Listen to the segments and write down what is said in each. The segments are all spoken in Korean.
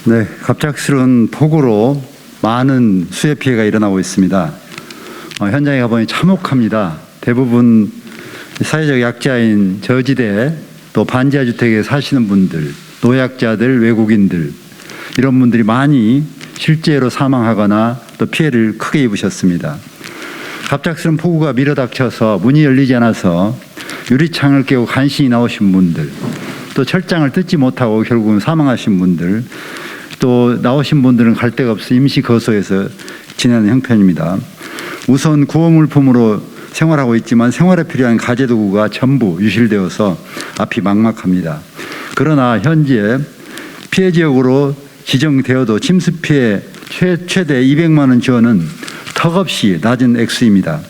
네, 갑작스러운 폭우로 많은 수해 피해가 일어나고 있습니다. 현장에 가보니 참혹합니다. 대부분 사회적 약자인 저지대 또 반지하 주택에 사시는 분들, 노약자들, 외국인들 이런 분들이 많이 실제로 사망하거나 또 피해를 크게 입으셨습니다. 갑작스러운 폭우가 밀어닥쳐서 문이 열리지 않아서 유리창을 깨고 간신히 나오신 분들, 또 철장을 뜯지 못하고 결국은 사망하신 분들, 또 나오신 분들은 갈 데가 없어 임시 거소에서 지내는 형편입니다. 우선 구호물품으로 생활하고 있지만 생활에 필요한 가재도구가 전부 유실되어서 앞이 막막합니다. 그러나 현재 피해 지역으로 지정되어도 침수 피해 최대 200만 원 지원은 턱없이 낮은 액수입니다.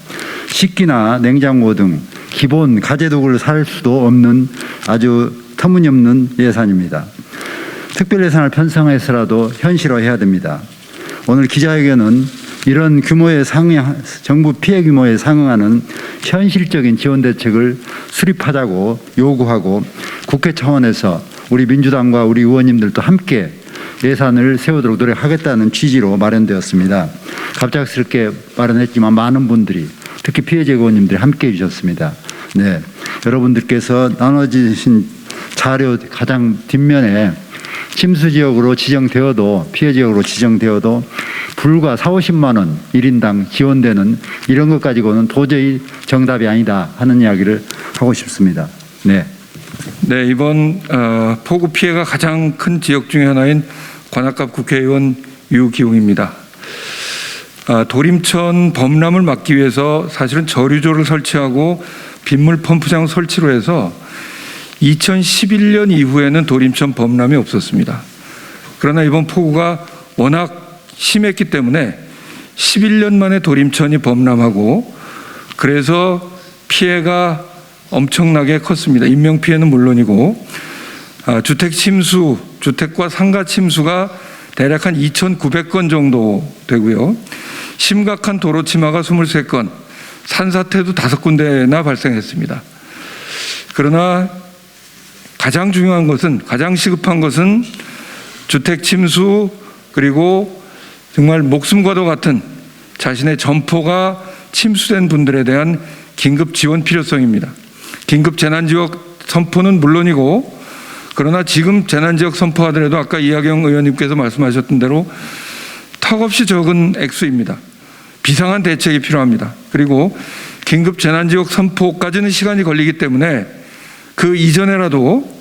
식기나 냉장고 등 기본 가재도구를 살 수도 없는 아주 터무니없는 예산입니다. 특별 예산을 편성해서라도 현실화해야 됩니다. 오늘 기자회견은 이런 규모의 정부 피해 규모에 상응하는 현실적인 지원 대책을 수립하자고 요구하고 국회 차원에서 우리 민주당과 우리 의원님들도 함께 예산을 세우도록 노력하겠다는 취지로 마련되었습니다. 갑작스럽게 마련했지만 많은 분들이 특히 피해자 의원님들이 함께해 주셨습니다. 네, 여러분들께서 나눠주신 자료 가장 뒷면에 침수 지역으로 지정되어도 피해 지역으로 지정되어도 불과 40~50만 원 1인당 지원되는 이런 것 가지고는 도저히 정답이 아니다 하는 이야기를 하고 싶습니다. 네. 네, 이번 폭우 피해가 가장 큰 지역 중에 하나인 관악갑 국회의원 유기웅입니다. 도림천 범람을 막기 위해서 사실은 저류조를 설치하고 빗물 펌프장 설치로 해서 2011년 이후에는 도림천 범람이 없었습니다. 그러나 이번 폭우가 워낙 심했기 때문에 11년 만에 도림천이 범람하고 그래서 피해가 엄청나게 컸습니다. 인명피해는 물론이고 주택 침수, 주택과 상가 침수가 대략 한 2,900건 정도 되고요. 심각한 도로 침하가 23건, 산사태도 5군데나 발생했습니다. 그러나 가장 중요한 것은, 가장 시급한 것은 주택 침수 그리고 정말 목숨과도 같은 자신의 점포가 침수된 분들에 대한 긴급 지원 필요성입니다. 긴급 재난지역 선포는 물론이고 그러나 지금 재난지역 선포하더라도 아까 이하경 의원님께서 말씀하셨던 대로 턱없이 적은 액수입니다. 비상한 대책이 필요합니다. 그리고 긴급 재난지역 선포까지는 시간이 걸리기 때문에 그 이전에라도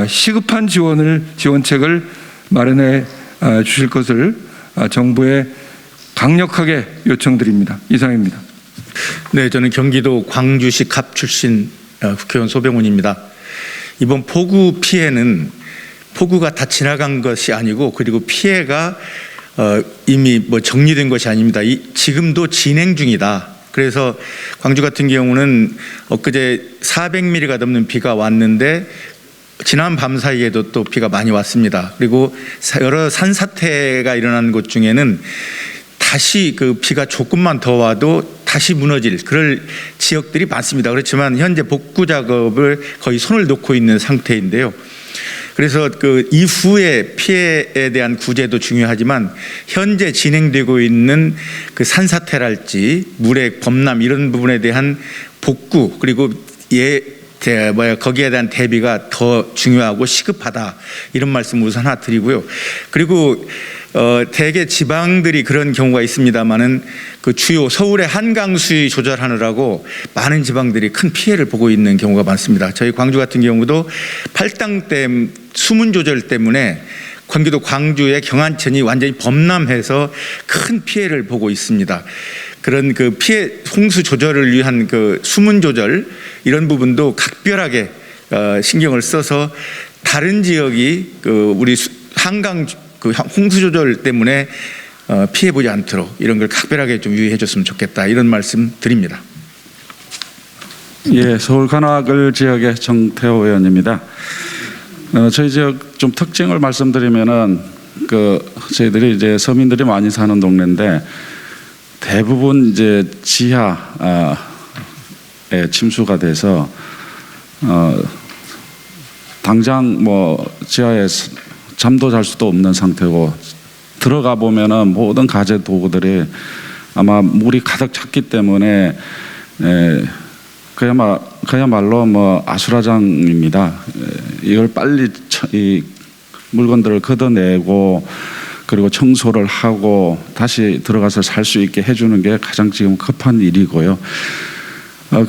시급한 지원책을 마련해 주실 것을 정부에 강력하게 요청드립니다. 이상입니다. 네, 저는 경기도 광주시 갑 출신 국회의원 소병훈입니다. 이번 폭우 피해는 폭우가 다 지나간 것이 아니고 그리고 피해가 이미 정리된 것이 아닙니다. 지금도 진행 중이다. 그래서 광주 같은 경우는 엊그제 400mm가 넘는 비가 왔는데 지난 밤 사이에도 또 비가 많이 왔습니다. 그리고 여러 산사태가 일어나는 곳 중에는 다시 그 비가 조금만 더 와도 다시 무너질 그럴 지역들이 많습니다. 그렇지만 현재 복구 작업을 거의 손을 놓고 있는 상태인데요. 그래서 그 이후의 피해에 대한 구제도 중요하지만 현재 진행되고 있는 그 산사태랄지 물의 범람 이런 부분에 대한 복구 그리고 거기에 대한 대비가 더 중요하고 시급하다 이런 말씀 우선 하나 드리고요. 그리고 대개 지방들이 그런 경우가 있습니다만은 그 주요 서울의 한강 수위 조절하느라고 많은 지방들이 큰 피해를 보고 있는 경우가 많습니다. 저희 광주 같은 경우도 팔당댐 수문 조절 때문에 경기도 광주의 경안천이 완전히 범람해서 큰 피해를 보고 있습니다. 그런 그 피해 홍수 조절을 위한 그 수문 조절 이런 부분도 각별하게 신경을 써서 다른 지역이 그 우리 한강 그 홍수 조절 때문에 피해 보지 않도록 이런 걸 각별하게 좀 유의해 줬으면 좋겠다 이런 말씀 드립니다. 예, 서울 관악을 지역의 정태호 의원입니다. 저희 지역 좀 특징을 말씀드리면은 저희들이 이제 서민들이 많이 사는 동네인데 대부분 이제 지하에 침수가 돼서 당장 지하에 잠도 잘 수도 없는 상태고 들어가 보면은 모든 가재 도구들이 아마 물이 가득 찼기 때문에 그야말로 뭐 아수라장입니다. 이걸 빨리 이 물건들을 걷어내고 그리고 청소를 하고 다시 들어가서 살 수 있게 해주는 게 가장 지금 급한 일이고요.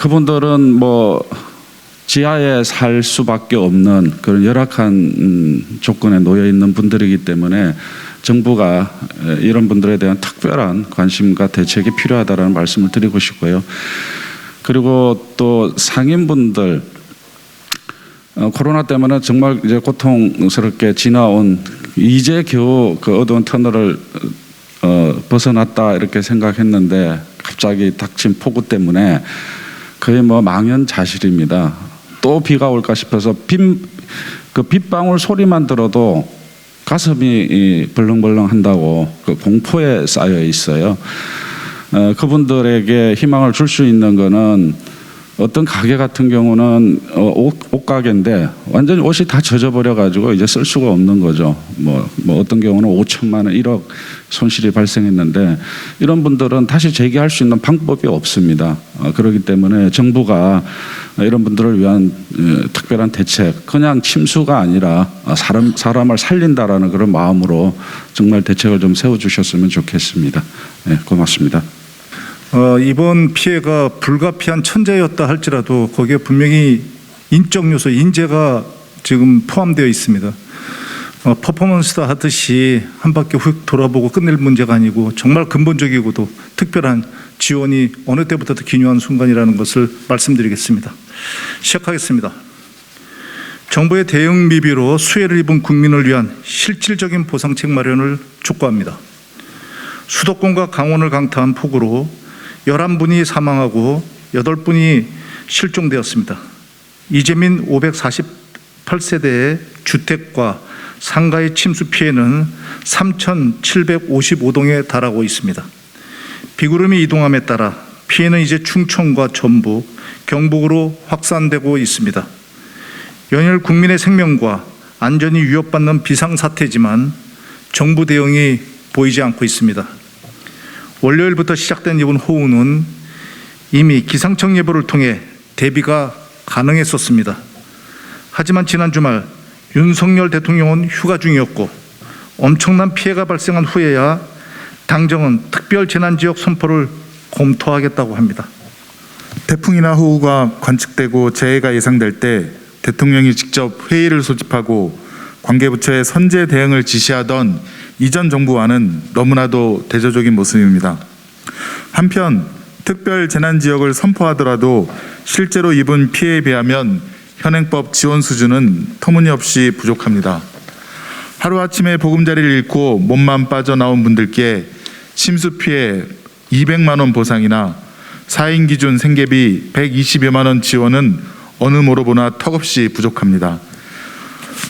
그분들은 뭐 지하에 살 수밖에 없는 그런 열악한 조건에 놓여 있는 분들이기 때문에 정부가 이런 분들에 대한 특별한 관심과 대책이 필요하다라는 말씀을 드리고 싶고요. 그리고 또 상인분들 코로나 때문에 정말 이제 고통스럽게 지나온 이제 겨우 그 어두운 터널을 벗어났다 이렇게 생각했는데 갑자기 닥친 폭우 때문에 거의 뭐 망연자실입니다. 또 비가 올까 싶어서 그 빗방울 소리만 들어도 가슴이 벌렁벌렁한다고 그 공포에 쌓여 있어요. 그분들에게 희망을 줄 수 있는 거는 어떤 가게 같은 경우는 옷가게인데 완전히 옷이 다 젖어버려 가지고 이제 쓸 수가 없는 거죠. 뭐 어떤 경우는 5천만 원, 1억 손실이 발생했는데 이런 분들은 다시 재기할 수 있는 방법이 없습니다. 그렇기 때문에 정부가 이런 분들을 위한 특별한 대책, 그냥 침수가 아니라 사람을 살린다라는 그런 마음으로 정말 대책을 좀 세워주셨으면 좋겠습니다. 네, 고맙습니다. 이번 피해가 불가피한 천재였다 할지라도 거기에 분명히 인적 요소, 인재가 지금 포함되어 있습니다. 퍼포먼스다 하듯이 한 바퀴 휙 돌아보고 끝낼 문제가 아니고 정말 근본적이고도 특별한 지원이 어느 때보다도 기묘한 순간이라는 것을 말씀드리겠습니다. 시작하겠습니다. 정부의 대응 미비로 수혜를 입은 국민을 위한 실질적인 보상책 마련을 촉구합니다. 수도권과 강원을 강타한 폭우로 11분이 사망하고 8분이 실종되었습니다. 이재민 548세대의 주택과 상가의 침수 피해는 3,755동에 달하고 있습니다. 비구름이 이동함에 따라 피해는 이제 충청과 전북, 경북으로 확산되고 있습니다. 연일 국민의 생명과 안전이 위협받는 비상사태지만 정부 대응이 보이지 않고 있습니다. 월요일부터 시작된 이번 호우는 이미 기상청 예보를 통해 대비가 가능했었습니다. 하지만 지난 주말 윤석열 대통령은 휴가 중이었고 엄청난 피해가 발생한 후에야 당정은 특별재난지역 선포를 검토하겠다고 합니다. 태풍이나 호우가 관측되고 재해가 예상될 때 대통령이 직접 회의를 소집하고 관계부처에 선제 대응을 지시하던 이전 정부와는 너무나도 대조적인 모습입니다. 한편 특별 재난지역을 선포하더라도 실제로 입은 피해에 비하면 현행법 지원 수준은 터무니없이 부족합니다. 하루아침에 보금자리를 잃고 몸만 빠져나온 분들께 침수 피해 200만 원 보상이나 4인 기준 생계비 120여만 원 지원은 어느 모로 보나 턱없이 부족합니다.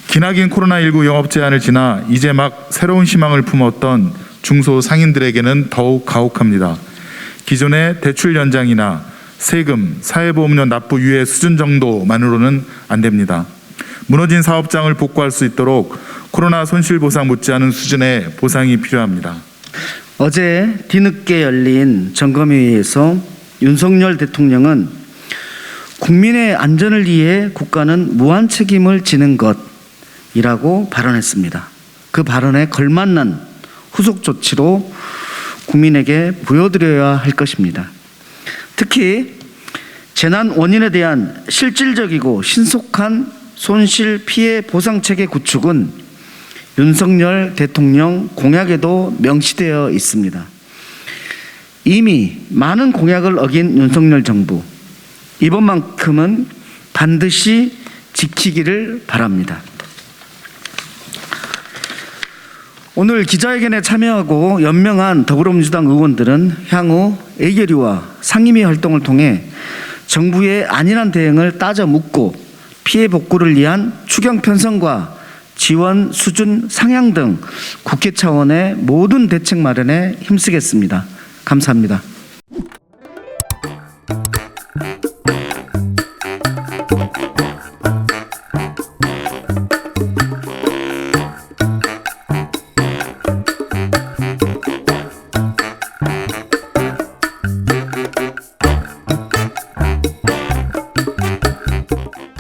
기나긴 코로나19 영업 제한을 지나 이제 막 새로운 희망을 품었던 중소 상인들에게는 더욱 가혹합니다. 기존의 대출 연장이나 세금, 사회보험료 납부 유예 수준 정도만으로는 안 됩니다. 무너진 사업장을 복구할 수 있도록 코로나 손실보상 못지않은 수준의 보상이 필요합니다. 어제 뒤늦게 열린 점검회의에서 윤석열 대통령은 국민의 안전을 위해 국가는 무한 책임을 지는 것이라고 발언했습니다. 그 발언에 걸맞는 후속 조치로 국민에게 보여드려야 할 것입니다. 특히 재난 원인에 대한 실질적이고 신속한 손실 피해 보상 체계 구축은 윤석열 대통령 공약에도 명시되어 있습니다. 이미 많은 공약을 어긴 윤석열 정부, 이번만큼은 반드시 지키기를 바랍니다. 오늘 기자회견에 참여하고 연명한 더불어민주당 의원들은 향후 의결위와 상임위 활동을 통해 정부의 안일한 대응을 따져 묻고 피해 복구를 위한 추경 편성과 지원 수준 상향 등 국회 차원의 모든 대책 마련에 힘쓰겠습니다. 감사합니다.